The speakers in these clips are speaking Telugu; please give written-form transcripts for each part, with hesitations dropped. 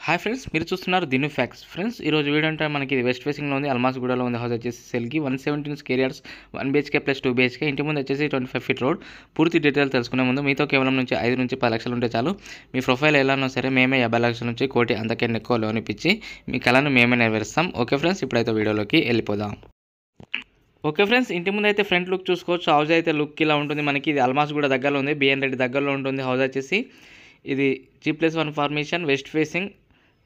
హాయ్ ఫ్రెండ్స్, మీరు చూస్తున్నారు దిను ఫ్యాక్ట్స్. ఫ్రెండ్స్, ఈరోజు వీడియో అంటే మనకి ఇది వెస్ట్ ఫేసింగ్లో ఉంది, అల్మాస్గూడలో ఉంది. హౌస్ వచ్చేసి సెల్కి 117 square yards, 1 BHK plus 2 BHK. ఇంటి ముందు వచ్చేసి 25 ఫీట్ రోడ్. పూర్తి డీటెయిల్ తెలుసుకునే ముందు మీతో కేవలం నుంచి 5 నుంచి 10 లక్షలు ఉంటే చాలు. మీ ప్రొఫైల్ ఎలా ఉన్నా సరే మేమే 50 లక్షల నుంచి కోటి అంతకంటే ఎక్కువ లోన్ ఇప్పించి మీ కళను మేమే నెరవేరుస్తాం. ఓకే ఫ్రెండ్స్, ఇప్పుడైతే వీడియోలోకి వెళ్ళిపోదాం. ఓకే ఫ్రెండ్స్, ఇంటి ముందు అయితే ఫ్రంట్ లుక్ చూసుకోవచ్చు. హౌస్ అయితే లుక్ ఇలా ఉంటుంది మనకి. ఇది అల్మాస్గూడ దగ్గరలో ఉంది, బిఎన్ రెడ్డి దగ్గరలో ఉంటుంది. హౌస్ వచ్చేసి ఇది G+1 formation, west facing,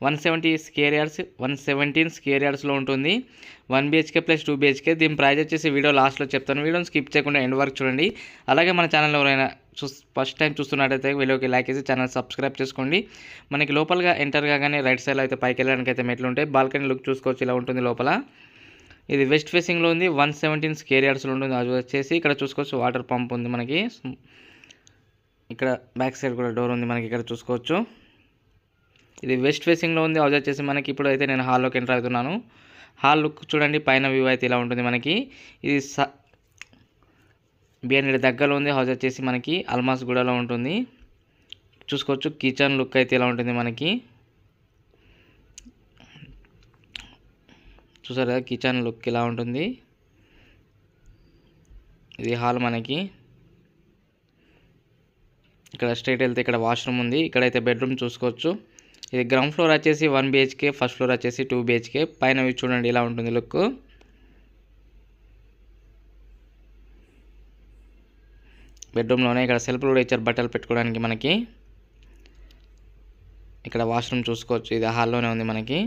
170 square yards, 117 square యార్డ్స్లో ఉంటుంది. 1 BHK ప్లస్ 2 BHK. దీని ప్రైస్ వచ్చేసి వీడియో లాస్ట్లో చెప్తాను. వీడియోని స్కిప్ చేయకుండా ఎండ్ వరకు చూడండి. అలాగే మన ఛానల్ ఎవరైనా ఫస్ట్ టైం చూస్తున్నట్టయితే వీడియోకి లైక్ చేసి ఛానల్ సబ్స్క్రైబ్ చేసుకోండి. మనకి లోపలగా ఎంటర్ కాగానే రైట్ సైడ్లో అయితే పైకి వెళ్ళడానికి అయితే మెట్లు ఉంటాయి. బాల్కనీ లుక్ చూసుకోవచ్చు, ఇలా ఉంటుంది లోపల. ఇది వెస్ట్ ఫేసింగ్లో ఉంది, 117 స్క్వేర్ యార్డ్స్లో ఉంటుంది. అది వచ్చేసి ఇక్కడ చూసుకోవచ్చు వాటర్ పంప్ ఉంది మనకి. ఇక్కడ బ్యాక్ సైడ్ కూడా డోర్ ఉంది మనకి, ఇక్కడ చూసుకోవచ్చు. ఇది వెస్ట్ ఫేసింగ్లో ఉంది. హౌస్ వచ్చేసి మనకి ఇప్పుడు అయితే నేను హాల్లోకి ఎంటర్ అవుతున్నాను. హాల్ లుక్ చూడండి, పైన వ్యూ అయితే ఇలా ఉంటుంది మనకి. ఇది బిఎన్ దగ్గరలో ఉంది. హౌస్ వచ్చేసి మనకి అల్మాస్గూడలో ఉంటుంది. చూసుకోవచ్చు, కిచెన్ లుక్ అయితే ఇలా ఉంటుంది మనకి. చూసారు కదా, కిచెన్ లుక్ ఇలా ఉంటుంది. ఇది హాల్ మనకి. ఇక్కడ స్ట్రైట్ వెళ్తే ఇక్కడ వాష్రూమ్ ఉంది. ఇక్కడైతే బెడ్రూమ్ చూసుకోవచ్చు. ఇది గ్రౌండ్ ఫ్లోర్ వచ్చేసి 1 BHK, ఫస్ట్ ఫ్లోర్ వచ్చేసి 2 BHK. పైన చూడండి ఇలా ఉంటుంది లుక్. బెడ్రూమ్లోనే ఇక్కడ సెల్ఫ్ కూడా ఇచ్చారు బట్టలు పెట్టుకోవడానికి మనకి. ఇక్కడ వాష్రూమ్ చూసుకోవచ్చు, ఇది హాల్లోనే ఉంది మనకి.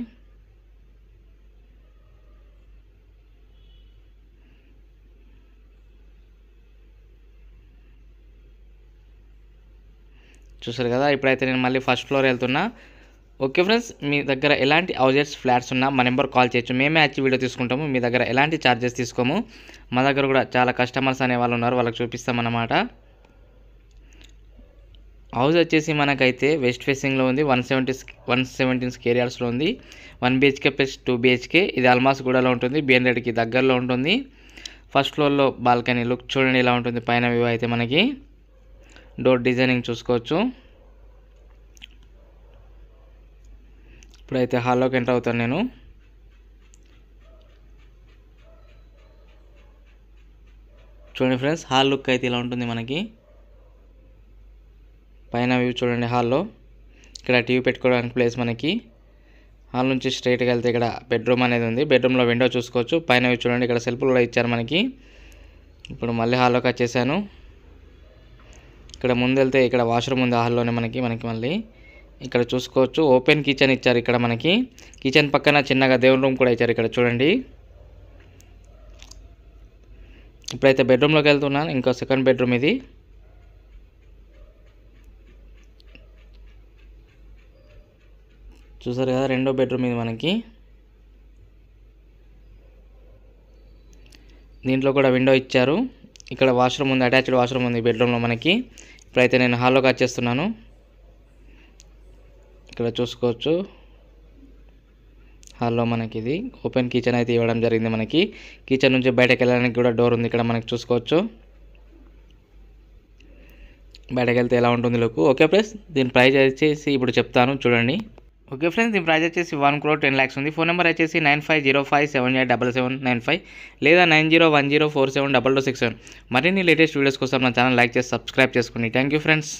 చూసారు కదా, ఇప్పుడైతే నేను మళ్ళీ ఫస్ట్ ఫ్లోర్ వెళ్తున్నా. ఓకే ఫ్రెండ్స్, మీ దగ్గర ఎలాంటి హౌజెస్ ఫ్లాట్స్ ఉన్నా మా నెంబర్ కాల్ చేయొచ్చు. మేమే వచ్చి వీడియో తీసుకుంటాము. మీ దగ్గర ఎలాంటి ఛార్జెస్ తీసుకోము. మా దగ్గర కూడా చాలా కస్టమర్స్ అనే వాళ్ళు ఉన్నారు, వాళ్ళకి చూపిస్తామన్నమాట. హౌస్ వచ్చేసి మనకైతే వెస్ట్ ఫేసింగ్లో ఉంది, 117 స్క్వేర్ యార్డ్స్లో ఉంది. 1 BHK ప్లస్ 2 BHK. ఇది అల్మాస్గూడలో ఉంటుంది, బిఎన్ రెడ్డికి దగ్గరలో ఉంటుంది. ఫస్ట్ ఫ్లోర్లో బాల్కనీ లుక్ చూడండి ఇలా ఉంటుంది. పైన వ్యూ అయితే మనకి. డోర్ డిజైనింగ్ చూసుకోవచ్చు. ఇప్పుడైతే హాల్లోకి ఎంటర్ అవుతాను నేను. చూడండి ఫ్రెండ్స్, హాల్ లుక్ అయితే ఇలా ఉంటుంది మనకి. పైన వ్యూ చూడండి హాల్లో. ఇక్కడ టీవీ పెట్టుకోవడానికి ప్లేస్ మనకి. హాల్ నుంచి స్ట్రైట్గా వెళ్తే ఇక్కడ బెడ్రూమ్ అనేది ఉంది. బెడ్రూమ్లో విండో చూసుకోవచ్చు. పైన వ్యూ చూడండి, ఇక్కడ సెల్ఫ్లు కూడా ఇచ్చారు మనకి. ఇప్పుడు మళ్ళీ హాల్లోకి వచ్చేసాను. ఇక్కడ ముందు వెళ్తే ఇక్కడ వాష్రూమ్ ఉంది హాల్లోనే మనకి మళ్ళీ. ఇక్కడ చూసుకోవచ్చు, ఓపెన్ కిచెన్ ఇచ్చారు ఇక్కడ మనకి. కిచెన్ పక్కన చిన్నగా దేవుని రూమ్ కూడా ఇచ్చారు ఇక్కడ చూడండి. ఇప్పుడైతే బెడ్రూమ్లోకి వెళ్తున్నాను. ఇంకో సెకండ్ బెడ్రూమ్ ఇది. చూసారు కదా, రెండో బెడ్రూమ్ ఇది మనకి. దీంట్లో కూడా విండో ఇచ్చారు. ఇక్కడ వాష్రూమ్ ఉంది, అటాచ్డ్ వాష్రూమ్ ఉంది బెడ్రూమ్లో మనకి. ఇప్పుడైతే నేను హాల్లోకి వచ్చేస్తున్నాను. ఇక్కడ చూసుకోవచ్చు, హాల్లో మనకి ఇది ఓపెన్ కిచెన్ అయితే ఇవ్వడం జరిగింది మనకి. కిచెన్ నుంచి బయటకు వెళ్ళడానికి కూడా డోర్ ఉంది ఇక్కడ మనకి చూసుకోవచ్చు. బయటకు వెళ్తే ఎలా ఉంటుంది లుక్. ఓకే ఫ్రెండ్స్, దీని ప్రైస్ వచ్చేసి ఇప్పుడు చెప్తాను చూడండి. ఓకే ఫ్రెండ్స్, దీని ప్రైస్ వచ్చేసి 1,10,00,000 ఉంది. ఫోన్ నెంబర్ వచ్చేసి 9505787795 లేదా 9010472267. మరిన్ని లేటెస్ట్ వీడియోస్ కోసం నా ఛానల్ లైక్ చేసి సబ్స్క్రైబ్ చేసుకోండి. Thank you friends.